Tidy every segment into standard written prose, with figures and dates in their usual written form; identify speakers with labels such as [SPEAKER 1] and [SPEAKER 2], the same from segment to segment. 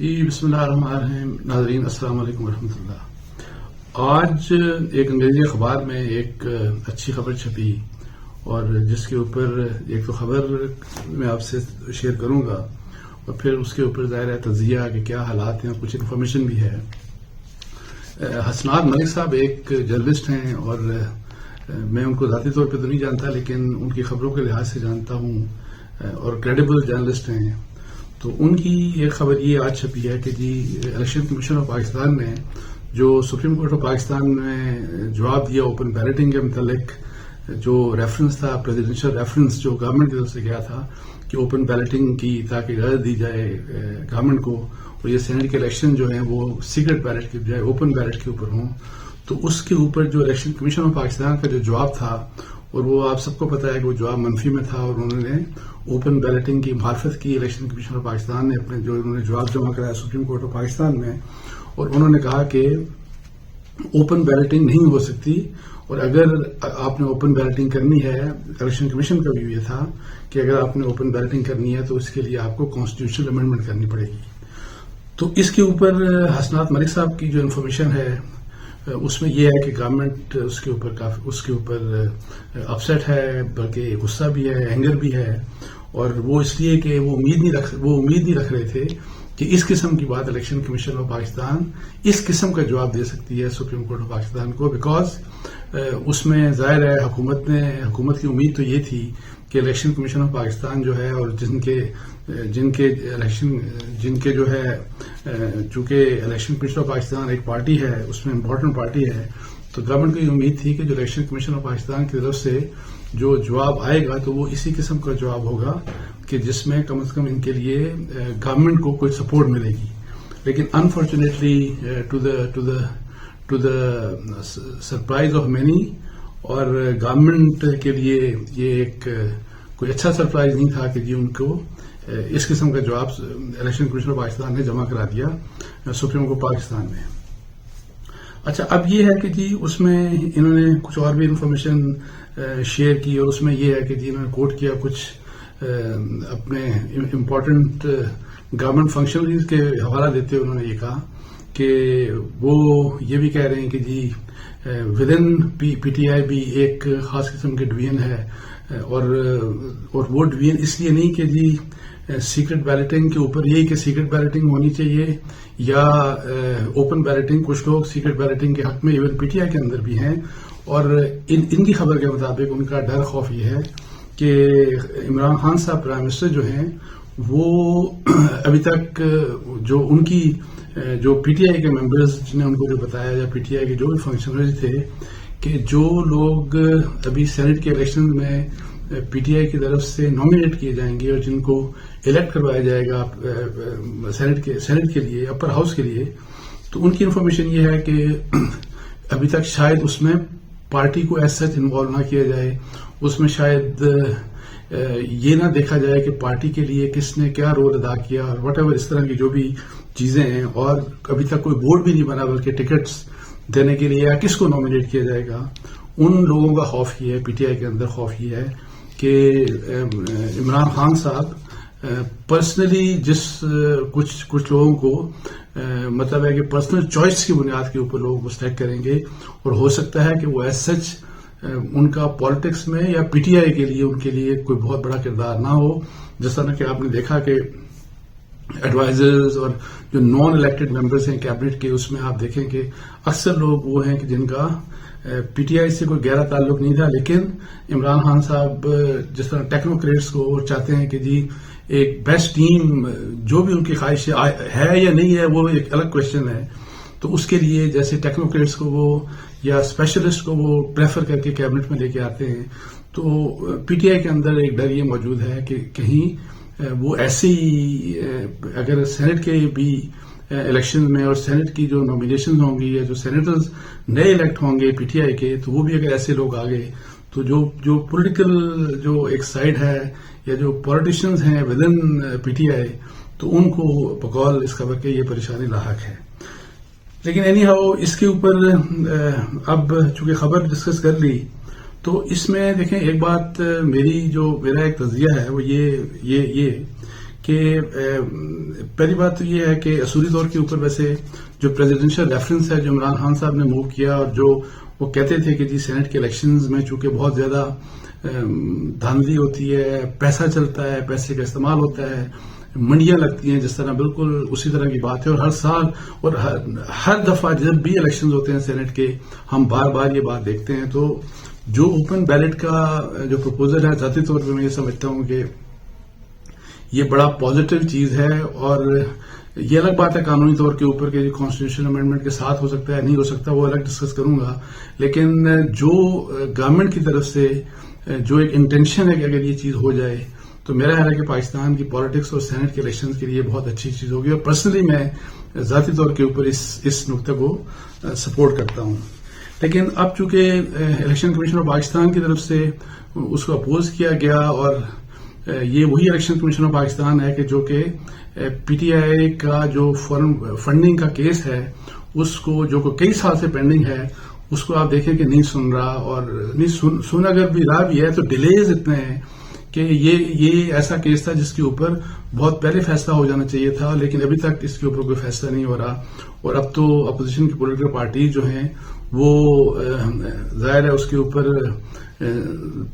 [SPEAKER 1] جی بسم اللہ الرحمن الرحیم. ناظرین السلام علیکم ورحمۃ اللہ. آج ایک انگریزی اخبار میں ایک اچھی خبر چھپی اور جس کے اوپر ایک تو خبر میں آپ سے شیئر کروں گا اور پھر اس کے اوپر ظاہر ہے تجزیہ کہ کیا حالات ہیں اور کچھ انفارمیشن بھی ہے. حسنات ملک صاحب ایک جرنلسٹ ہیں اور میں ان کو ذاتی طور پہ تو نہیں جانتا لیکن ان کی خبروں کے لحاظ سے جانتا ہوں اور کریڈیبل جرنلسٹ ہیں. تو ان کی ایک خبر یہ آج چھپی ہے کہ جی الیکشن کمیشن آف پاکستان نے جو سپریم کورٹ آف پاکستان میں جواب دیا اوپن بیلٹنگ کے متعلق، جو ریفرنس تھا پریزیڈنشل ریفرنس جو گورنمنٹ کی طرف سے گیا تھا کہ اوپن بیلٹنگ کی تاکہ اجازت دی جائے گورنمنٹ کو اور یہ سینٹ کے الیکشن جو ہیں وہ سیکرٹ بیلٹ کے بجائے اوپن بیلٹ کے اوپر ہوں. تو اس کے اوپر جو الیکشن کمیشن آف پاکستان کا جو جواب تھا اور وہ آپ سب کو پتا ہے کہ وہ جواب منفی میں تھا اور انہوں نے اوپن بیلٹنگ کی مخالفت کی. الیکشن کمیشن آف پاکستان نے اپنے جو انہوں نے جواب جمع کرایا سپریم کورٹ آف پاکستان میں اور انہوں نے کہا کہ اوپن بیلٹنگ نہیں ہو سکتی اور اگر آپ نے اوپن بیلٹنگ کرنی ہے الیکشن کمیشن کا بھی یہ تھا کہ اگر آپ نے اوپن بیلٹنگ کرنی ہے تو اس کے لیے آپ کو کانسٹیٹیوشنل امینڈمنٹ کرنی پڑے گی. تو اس کے اوپر حسنات ملک صاحب کی جو انفارمیشن ہے اس میں یہ ہے کہ گورنمنٹ اس کے اوپر اپسیٹ ہے، بلکہ غصہ بھی ہے، اینگر بھی ہے اور وہ اس لیے کہ وہ امید نہیں رکھ رہے تھے کہ اس قسم کی بات الیکشن کمیشن آف پاکستان اس قسم کا جواب دے سکتی ہے سپریم کورٹ آف پاکستان کو. بیکاز اس میں ظاہر ہے حکومت کی امید تو یہ تھی کہ الیکشن کمیشن آف پاکستان جو ہے اور جن کے جو ہے چونکہ الیکشن کمیشن آف پاکستان ایک پارٹی ہے، اس میں امپورٹنٹ پارٹی ہے، تو گورنمنٹ کو یہ امید تھی کہ جو الیکشن کمیشن آف پاکستان کی طرف سے جو جواب آئے گا تو وہ اسی قسم کا جواب ہوگا کہ جس میں کم از کم ان کے لیے گورنمنٹ کو کوئی سپورٹ ملے گی. لیکن unfortunately to the surprise of many اور گورنمنٹ کے لیے یہ ایک کوئی اچھا سرپرائز نہیں تھا کہ جی ان کو اس قسم کا جواب الیکشن کمیشن آف پاکستان نے جمع کرا دیا سپریم کورٹ پاکستان میں. اچھا اب یہ ہے کہ جی اس میں انہوں نے کچھ اور بھی انفارمیشن شیئر کی اور اس میں یہ ہے کہ جی انہوں نے کوٹ کیا کچھ اپنے امپورٹنٹ گورنمنٹ فنکشنریز کے حوالہ دیتے ہوئے انہوں نے یہ کہا کہ وہ یہ بھی کہہ رہے ہیں کہ جی with in P T I بھی ایک خاص قسم کی ڈویژن ہے اور وہ ڈویژن اس لیے نہیں کہ جی سیکرٹ بیلٹنگ کے اوپر یہی کہ سیکرٹ بیلٹنگ ہونی چاہیے یا اوپن بیلٹنگ. کچھ لوگ سیکرٹ بیلٹنگ کے حق میں ایون پی ٹی آئی کے اندر بھی ہیں اور ان کی خبر کے مطابق ان کا ڈر خوف یہ ہے کہ عمران خان صاحب پرائم منسٹر جو ہیں وہ ابھی تک جو ان کی جو پی ٹی آئی کے ممبرز جنہیں ان کو جو بتایا یا پی ٹی آئی کے جو بھی فنکشنریز تھے کہ جو لوگ ابھی سینٹ کے الیکشن میں پی ٹی آئی کی طرف سے نامینیٹ کیے جائیں گے اور جن کو الیکٹ کروایا جائے گا سینٹ کے لیے اپر ہاؤس کے لیے، تو ان کی انفارمیشن یہ ہے کہ ابھی تک شاید اس میں پارٹی کو ایز سچ انوالو نہ کیا جائے، اس میں شاید یہ نہ دیکھا جائے کہ پارٹی کے لیے کس نے کیا رول ادا کیا اور واٹ ایور اس طرح کی جو بھی چیزیں ہیں، اور ابھی تک کوئی بورڈ بھی نہیں بنا بلکہ ٹکٹس دینے کے لیے یا کس کو نامینیٹ کیا جائے گا. ان لوگوں کا خوف یہ ہے، پی ٹی آئی کے اندر خوف یہ ہے کہ عمران خان صاحب پرسنلی کچھ لوگوں کو مطلب ہے کہ پرسنل چوائس کی بنیاد کے اوپر لوگوں کو سلیکٹ کریں گے اور ہو سکتا ہے کہ وہ ایز سچ ان کا پالیٹکس میں یا پی ٹی آئی کے لیے ان کے لیے کوئی بہت بڑا کردار نہ ہو. جس طرح کہ آپ نے دیکھا کہ ایڈوائزرز اور جو نان الیکٹڈ ممبرز ہیں کیبنٹ کے، اس میں آپ دیکھیں کہ اکثر لوگ وہ ہیں کہ جن کا پی ٹی آئی سے کوئی گہرا تعلق نہیں تھا، لیکن عمران خان صاحب جس طرح ٹیکنوکریٹس کو چاہتے ہیں کہ جی ایک بیسٹ ٹیم جو بھی ان کی خواہش ہے یا نہیں ہے وہ ایک الگ کوشچن ہے، تو اس کے لیے جیسے ٹیکنوکریٹس کو وہ یا اسپیشلسٹ کو وہ پریفر کر کے کیبنٹ میں لے کے آتے ہیں. تو پی ٹی آئی کے اندر ایک ڈر یہ موجود ہے کہ کہیں وہ ایسے ہی اگر سینٹ کے بھی الیکشن میں اور سینٹ کی جو نامینیشن ہوں گی یا جو سینیٹرز نئے الیکٹ ہوں گے پی ٹی آئی کے، تو وہ بھی اگر ایسے لوگ آ گئے تو جو پولیٹیکل جو ایک سائڈ ہے یا جو پولیٹیشینز ہیں with in P T I, تو ان کو بقول اس خبر کے یہ پریشانی لاحق ہے. لیکن اینی ہاؤ اس کے اوپر اب چونکہ خبر ڈسکس کر لی تو اس میں دیکھیں ایک بات میرا ایک تجزیہ ہے وہ یہ کہ کہ پہلی بات تو یہ ہے کہ اصولی طور کے اوپر ویسے جو پریزیڈنشل ریفرنس ہے جو عمران خان صاحب نے موو کیا، اور جو وہ کہتے تھے کہ جی سینٹ کے الیکشنز میں چونکہ بہت زیادہ دھاندلی ہوتی ہے، پیسہ چلتا ہے، پیسے کا استعمال ہوتا ہے، منڈیاں لگتی ہیں جس طرح، بالکل اسی طرح کی بات ہے. اور ہر سال اور ہر دفعہ جب بھی الیکشنز ہوتے ہیں سینٹ کے، ہم بار بار یہ بات دیکھتے ہیں. تو جو اوپن بیلٹ کا جو پروپوزل ہے، ذاتی طور پہ میں یہ سمجھتا ہوں کہ یہ بڑا پازیٹیو چیز ہے. اور یہ الگ بات ہے قانونی طور کے اوپر کہ کانسٹیٹیوشن امینڈمنٹ کے ساتھ ہو سکتا ہے نہیں ہو سکتا، وہ الگ ڈسکس کروں گا. لیکن جو گورنمنٹ کی طرف سے جو ایک انٹینشن ہے کہ اگر یہ چیز ہو جائے تو میرا خیال ہے کہ پاکستان کی پالیٹکس اور سینٹ کے الیکشنز کے لیے بہت اچھی چیز ہوگی. اور پرسنلی میں ذاتی طور کے اوپر اس نقطے کو سپورٹ کرتا ہوں. لیکن اب چونکہ الیکشن کمیشن آف پاکستان کی طرف سے اس کو اپوز کیا گیا، اور یہ وہی الیکشن کمیشن آف پاکستان ہے کہ جو کہ پی ٹی آئی کا جو فارن فنڈنگ کا کیس ہے اس کو جو کہ کئی سال سے پینڈنگ ہے، اس کو آپ دیکھیں کہ نہیں سن رہا. اور نہیں سن اگر بھی رہا بھی ہے تو ڈیلیز اتنے ہیں کہ یہ ایسا کیس تھا جس کے اوپر بہت پہلے فیصلہ ہو جانا چاہیے تھا، لیکن ابھی تک اس کے اوپر کوئی فیصلہ نہیں ہو رہا. اور اب تو اپوزیشن کی پولیٹیکل پارٹی جو ہیں وہ ظاہر ہے اس کے اوپر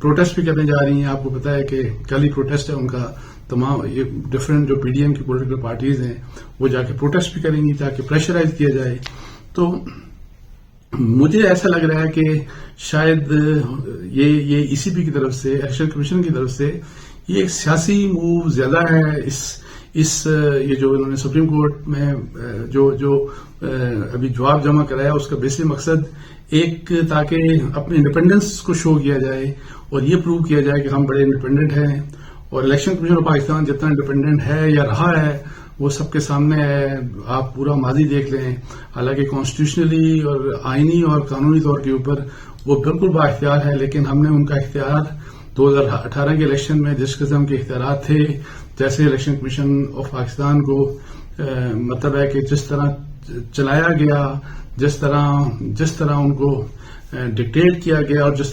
[SPEAKER 1] پروٹیسٹ بھی کرنے جا رہی ہیں. آپ کو پتا ہے کہ کل ہی پروٹیسٹ ہے ان کا، تمام یہ ڈفرینٹ جو پی ڈی ایم کی پولیٹیکل پارٹیز ہیں وہ جا کے پروٹیسٹ بھی کریں گی تاکہ پریشرائز کیا جائے. تو مجھے ایسا لگ رہا ہے کہ شاید یہ ای سی پی کی طرف سے، الیکشن کمیشن کی طرف سے یہ ایک سیاسی موو زیادہ ہے. یہ جو انہوں نے سپریم کورٹ میں جو ابھی جواب جمع کرایا اس کا بیسک مقصد ایک تاکہ اپنے انڈیپینڈنس کو شو کیا جائے اور یہ پروو کیا جائے کہ ہم بڑے انڈیپینڈنٹ ہیں. اور الیکشن کمیشن آف پاکستان جتنا انڈیپینڈنٹ ہے یا رہا ہے وہ سب کے سامنے ہے. آپ پورا ماضی دیکھ لیں، حالانکہ کانسٹیٹیوشنلی اور آئینی اور قانونی طور کے اوپر وہ بالکل با اختیار ہے، لیکن ہم نے ان کا اختیار 2018 کے الیکشن میں جس قسم کے اختیارات تھے، جیسے الیکشن کمیشن آف پاکستان کو مطلب ہے کہ جس طرح چلایا گیا، جس طرح ان کو ڈکٹیٹ کیا گیا، اور جس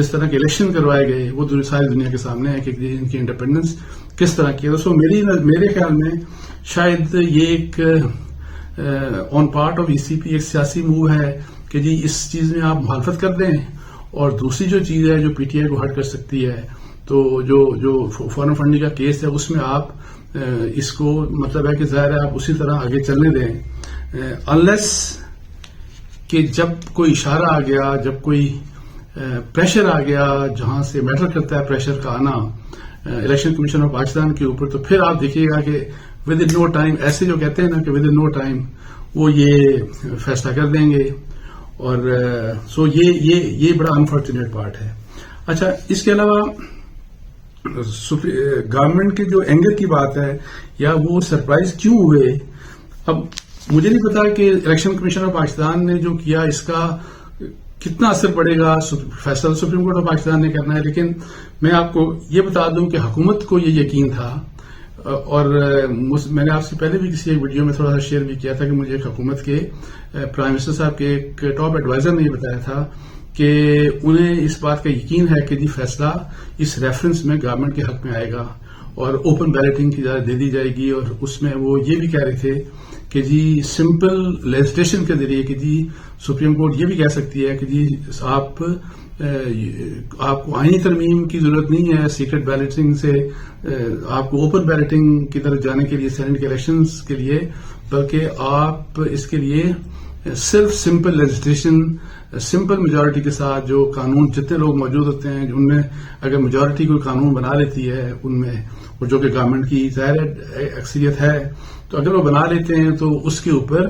[SPEAKER 1] طرح کے الیکشن کروائے گئے، وہ ساری دنیا کے سامنے ہے کہ ان کی انڈیپینڈنس کس طرح کی ہے. سو میرے خیال میں شاید یہ ایک آن پارٹ آف ای سی پی ایک سیاسی موو ہے کہ جی اس چیز میں آپ مخالفت کر دیں. اور دوسری جو چیز ہے جو پی ٹی آئی کو ہرٹ کر سکتی ہے، تو جو فارن فنڈنگ کا کیس ہے اس میں آپ اس کو مطلب ہے کہ ظاہر ہے آپ اسی طرح آگے چلنے دیں، انلیس کہ جب کوئی اشارہ آ گیا، جب کوئی پریشر آ گیا جہاں سے میٹر کرتا ہے پریشر کا آنا الیکشن کمیشن آف پاکستان کے اوپر، تو پھر آپ دیکھیے گا کہ ود ان نو ٹائم، ایسے جو کہتے ہیں نا کہ ود ان نو ٹائم وہ یہ فیصلہ کر دیں گے. اور سو یہ بڑا انفارچونیٹ پارٹ ہے. اچھا، اس کے علاوہ گورنمنٹ کے جو اینگر کی بات ہے یا وہ سرپرائز کیوں ہوئے، اب مجھے نہیں پتا کہ الیکشن کمیشن آف پاکستان نے جو کیا اس کا کتنا اثر پڑے گا. فیصلہ سپریم کورٹ آف پاکستان نے کرنا ہے، لیکن میں آپ کو یہ بتا دوں کہ حکومت کو یہ یقین تھا، اور میں نے آپ سے پہلے بھی کسی ایک ویڈیو میں تھوڑا سا شیئر بھی کیا تھا کہ مجھے ایک حکومت کے پرائم منسٹر صاحب کے ایک ٹاپ ایڈوائزر نے یہ بتایا تھا کہ انہیں اس بات کا یقین ہے کہ فیصلہ اس ریفرنس میں گورنمنٹ کے حق میں آئے گا اور اوپن بیلٹنگ کی اجازت دے دی جائے گی. اور اس میں وہ یہ بھی کہہ رہے تھے کہ جی سمپل لیجسلیشن کے ذریعے کہ جی سپریم کورٹ یہ بھی کہہ سکتی ہے کہ جی آپ کو آئینی ترمیم کی ضرورت نہیں ہے سیکرٹ بیلٹنگ سے، آپ کو اوپن بیلٹنگ کی طرف جانے کے لیے سینٹ کے الیکشنز کے لیے، بلکہ آپ اس کے لیے صرف سمپل لیجسلیشن، سمپل میجورٹی کے ساتھ جو قانون جتنے لوگ موجود ہوتے ہیں ان میں اگر میجورٹی کوئی قانون بنا لیتی ہے ان میں، اور جو کہ گورنمنٹ کی ظاہر اکثریت ہے، تو اگر وہ بنا لیتے ہیں تو اس کے اوپر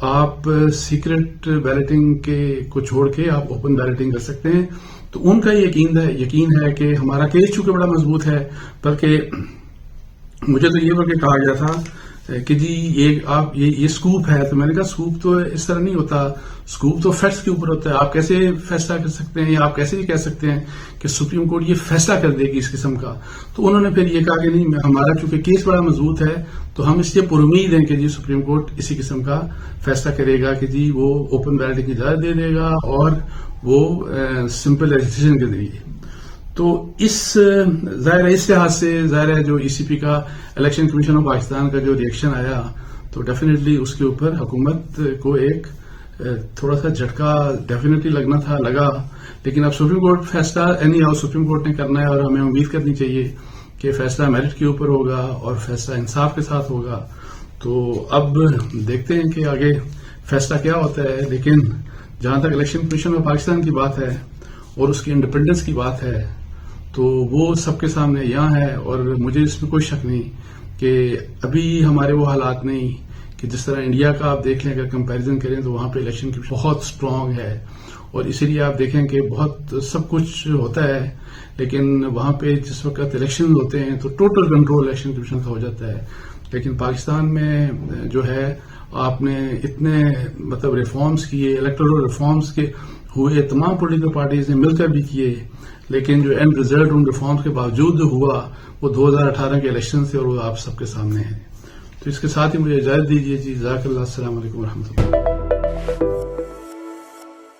[SPEAKER 1] آپ سیکرٹ بیلٹنگ کو چھوڑ کے آپ اوپن بیلٹنگ کر سکتے ہیں. تو ان کا یقین ہے کہ ہمارا کیس چونکہ بڑا مضبوط ہے، بلکہ مجھے تو یہ بلکہ کہا گیا تھا کہ جی یہ سکوپ ہے. تو میں نے کہا سکوپ تو اس طرح نہیں ہوتا، سکوپ تو فیکٹس کے اوپر ہوتا ہے. آپ کیسے فیصلہ کر سکتے ہیں یا آپ کیسے یہ کہہ سکتے ہیں کہ سپریم کورٹ یہ فیصلہ کر دے گی اس قسم کا. تو انہوں نے پھر یہ کہا کہ نہیں، ہمارا چونکہ کیس بڑا مضبوط ہے تو ہم اس لیے پر امید ہیں کہ جی سپریم کورٹ اسی قسم کا فیصلہ کرے گا کہ جی وہ اوپن بیلٹنگ کی اجازت دے دے گا اور وہ سمپل لیجسلیشن کے ذریعے. تو ظاہر ہے اس لحاظ سے ظاہر ہے جو ای سی پی کا الیکشن کمیشن آف پاکستان کا جو ریئیکشن آیا تو ڈیفینیٹلی اس کے اوپر حکومت کو ایک تھوڑا سا جھٹکا ڈیفینیٹلی لگا، لیکن اب سپریم کورٹ فیصلہ سپریم کورٹ نے کرنا ہے اور ہمیں امید کرنی چاہیے کہ فیصلہ میرٹ کے اوپر ہوگا اور فیصلہ انصاف کے ساتھ ہوگا. تو اب دیکھتے ہیں کہ آگے فیصلہ کیا ہوتا ہے، لیکن جہاں تک الیکشن کمیشن آف پاکستان کی بات ہے اور اس کی انڈیپینڈنس کی بات ہے تو وہ سب کے سامنے یہاں ہے، اور مجھے اس میں کوئی شک نہیں کہ ابھی ہمارے وہ حالات نہیں کہ جس طرح انڈیا کا آپ دیکھ لیں، اگر کمپیریزن کریں تو وہاں پہ الیکشن کمیشن بہت اسٹرانگ ہے، اور اسی لیے آپ دیکھیں کہ بہت سب کچھ ہوتا ہے، لیکن وہاں پہ جس وقت الیکشن ہوتے ہیں تو ٹوٹل کنٹرول الیکشن کمیشن کا ہو جاتا ہے. لیکن پاکستان میں جو ہے آپ نے اتنے ریفارمز کیے، الیکٹورل ریفارمز کے ہوئے، تمام پولیٹیکل پارٹیز نے مل کر بھی کیے، لیکن جو اینڈ ریزلٹ ان ریفارمز کے باوجود ہوا وہ 2018 کے الیکشن سے، اور وہ آپ سب کے سامنے ہے. تو اس کے ساتھ ہی مجھے اجازت دیجیے جی. جزاک اللہ. السلام علیکم ورحمۃ اللہ.